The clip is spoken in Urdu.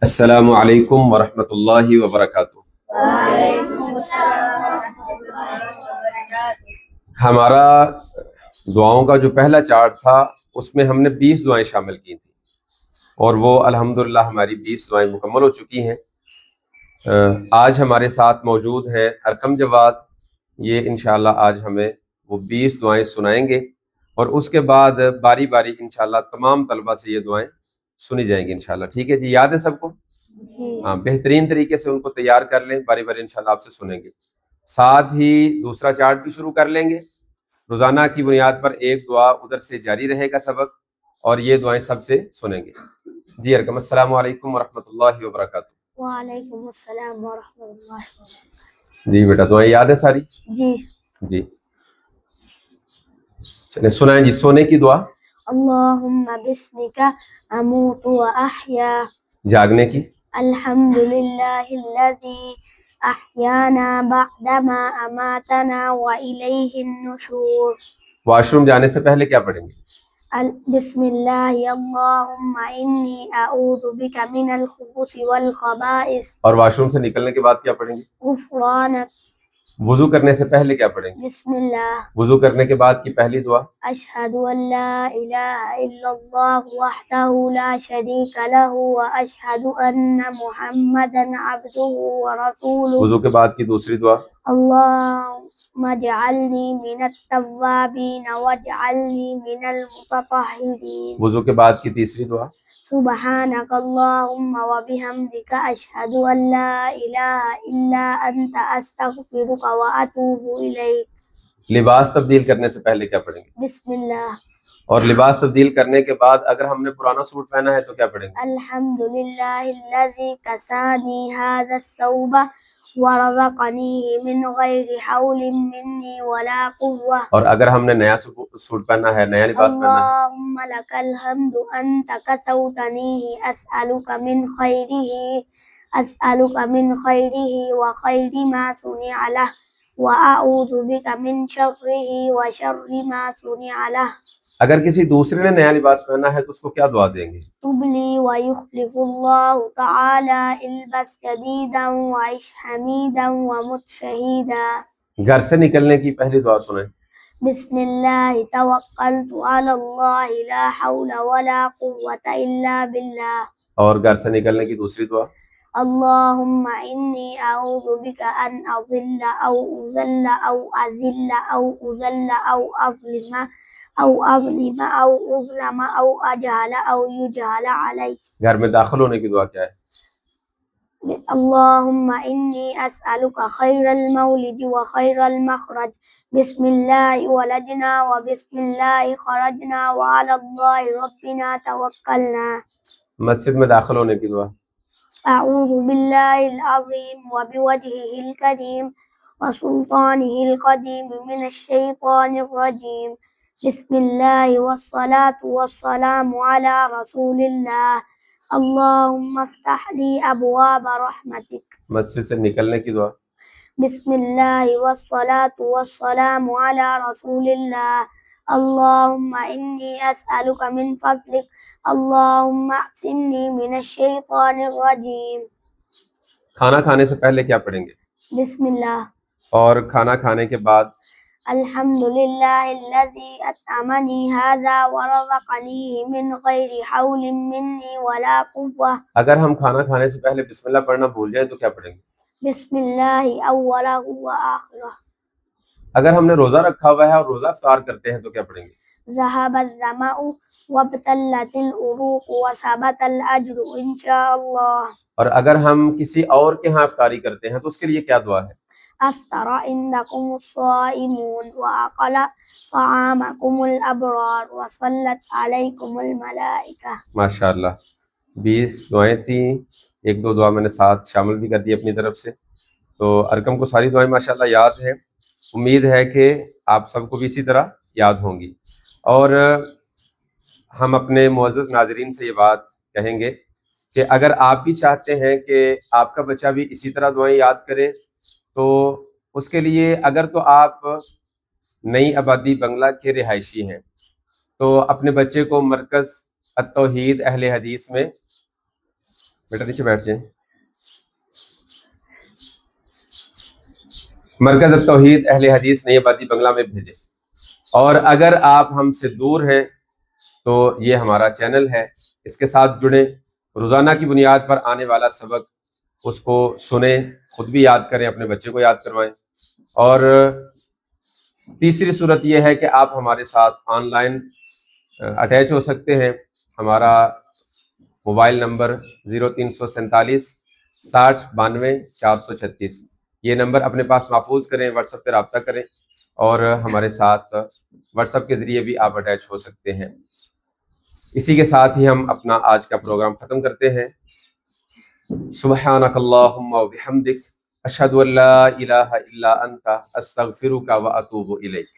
السلام علیکم ورحمۃ اللہ وبرکاتہ۔ وعلیکم السلام ورحمۃ اللہ وبرکاتہ۔ ہمارا دعاؤں کا جو پہلا چارٹ تھا اس میں ہم نے 20 دعائیں شامل کی تھیں اور وہ الحمدللہ ہماری 20 دعائیں مکمل ہو چکی ہیں۔ آج ہمارے ساتھ موجود ہیں ارقم جواد، یہ انشاءاللہ آج ہمیں وہ 20 دعائیں سنائیں گے اور اس کے بعد باری باری انشاءاللہ تمام طلبہ سے یہ دعائیں سنی جائیں گی انشاءاللہ۔ ٹھیک ہے جی، یاد ہے سب کو؟ ہاں، بہترین طریقے سے ان کو تیار کر لیں، باری باری انشاءاللہ آپ سے سنیں گے۔ ساتھ ہی دوسرا چارٹ بھی شروع کر لیں گے، روزانہ کی بنیاد پر ایک دعا ادھر سے جاری رہے گا سبق، اور یہ دعائیں سب سے سنیں گے۔ جی ارکم، السلام علیکم ورحمۃ اللہ وبرکاتہ۔ وعلیکم السلام ورحمۃ اللہ وبرکاتہ۔ جی بیٹا، دعائیں یاد ہے ساری؟ جی جی چلیں سنائیں جی، سونے کی دعا۔ اللہم بسمک اموت و احیا، جاگنے کی۔ الحمد للہ الذی احیانا بعدما اماتنا والیہ النشور۔ واش روم جانے سے پہلے کیا پڑھیں گے؟ بسم اللہ اللہم انی اعوذ بک من الخبث والخبائث، اور واش روم سے نکلنے کے بعد کیا پڑھیں گے؟ غفرانک۔ وضو کرنے سے پہلے کیا پڑھیں گے؟ بسم اللہ وضو کرنے کے بعد کی پہلی دعا۔ اشہد ان لا الہ الا اللہ وحدہ لا شریک لہ واشہد ان محمدا عبدہ ورسولہ۔ وضو کے بعد کی دوسری دعا۔ اللہم اجعلنی من التوابین واجعلنی من المتطہرین۔ وضو کے بعد کی تیسری دعا۔ سبحانک اللہم وبحمدک اشہد ان لا الہ الا انت استغفرک واتوب الیک۔ لباس تبدیل کرنے سے پہلے کیا پڑھیں گے؟ بسم اللہ۔ اور لباس تبدیل کرنے کے بعد اگر ہم نے پرانا سوٹ پہنا ہے تو کیا پڑھیں گے؟ الحمد للہ الذی کسانی ھذا الثوب ورزقنیہ من غیر حول منی ولا قوة۔ اور اگر ہم نے نیا سوٹ پہنا ہے، نیا لباس پہنا ہے، اللہم لک الحمد انت کسوتنیہ اسألک من خیرہ وخیر ما صنع لہ واعوذ بک من شرہ وشر ما صنع لہ۔ اگر کسی دوسرے نے نیا لباس پہنا ہے تو اس کو کیا دعا دیں گے؟ تبلی ویخلف اللہ تعالی البس جدیدا وعش حمیدا ومت شہیدا۔ گھر سے نکلنے کی پہلی دعا سنیں۔ بسم اللہ توکلت علی اللہ لا حول ولا قوة الا باللہ۔ اور گھر سے نکلنے کی دوسری دعا۔ اللہم انی اعوذ بک ان اضل او اذل او اذل او اذل او اظلم او اظلم او اظلم او اجہل او یجہل علی۔ گھر میں داخل ہونے کی دعا کیا ہے؟ اللہم انی اسألک خیر المولد و خیر المخرج، بسم اللہ ولدنا و بسم اللہ خرجنا وعلی اللہ ربنا توکلنا۔ مسجد میں داخل ہونے کی دعا۔ اعوذ باللہ العظیم و بوجہہ الکریم و سلطانہ القدیم من الشیطان الرجیم، بسم اللہ والصلاة والسلام علی رسول اللہ، اللہم افتح لی ابواب رحمتک۔ مسجد سے نکلنے کی دعا۔ بسم اللہ والصلاة والسلام علی رسول اللہ، اللہم انی اسألک من فضلک، اللہم اعصمنی من الشیطان الرجیم۔ کھانا کھانے سے پہلے کیا پڑھیں گے؟ بسم اللہ۔ اور کھانا کھانے کے بعد؟ الحمد للہ الذی اطعمنی ھذا ورزقنیہ من غیر حول منی ولا قوة۔ اگر ہم کھانا کھانے سے پہلے بسم اللہ پڑھنا بھول جائیں تو کیا پڑھیں گے؟ بسم اللہ اولہ و آخرہ۔ اگر ہم نے روزہ رکھا ہوا ہے اور روزہ افطار کرتے ہیں تو کیا پڑھیں گے؟ ذہب الظمأ وابتلت العروق وثبت الاجر انشاءاللہ۔ اور اگر ہم کسی اور کے ہاں افطاری کرتے ہیں تو اس کے لیے کیا دعا ہے؟ افطر عندکم الصائمون واکل طعامکم الابرار وصلت علیکم الملائکہ۔ ماشاءاللہ، 20 دعائیں تھیں، ایک دو دعا میں نے ساتھ شامل بھی کر دی اپنی طرف سے۔ تو ارکم کو ساری دعائیں ماشاءاللہ یاد ہیں، امید ہے کہ آپ سب کو بھی اسی طرح یاد ہوں گی۔ اور ہم اپنے معزز ناظرین سے یہ بات کہیں گے کہ اگر آپ بھی چاہتے ہیں کہ آپ کا بچہ بھی اسی طرح دعائیں یاد کرے تو اس کے لیے اگر تو آپ نئی آبادی بنگلہ کے رہائشی ہیں تو اپنے بچے کو مرکز التوحید اہل حدیث میں بیٹا نیچے بیٹھ جائیں. مرکز التوحید اہل حدیث نئی آبادی بنگلہ میں بھیجیں. اور اگر آپ ہم سے دور ہیں تو یہ ہمارا چینل ہے، اس کے ساتھ جڑیں. روزانہ کی بنیاد پر آنے والا سبق اس کو سنیں، خود بھی یاد کریں، اپنے بچے کو یاد کروائیں. اور تیسری صورت یہ ہے کہ آپ ہمارے ساتھ آن لائن اٹیچ ہو سکتے ہیں. ہمارا موبائل نمبر 0347 60 92 436. یہ نمبر اپنے پاس محفوظ کریں، واٹس ایپ پہ رابطہ کریں اور ہمارے ساتھ واٹس ایپ کے ذریعے بھی آپ اٹیچ ہو سکتے ہیں. اسی کے ساتھ ہی ہم اپنا آج کا پروگرام ختم کرتے ہیں. سبحانک اللہم و بحمدک اشہد ان لا الہ الا انت استغفرک و اتوب الیک.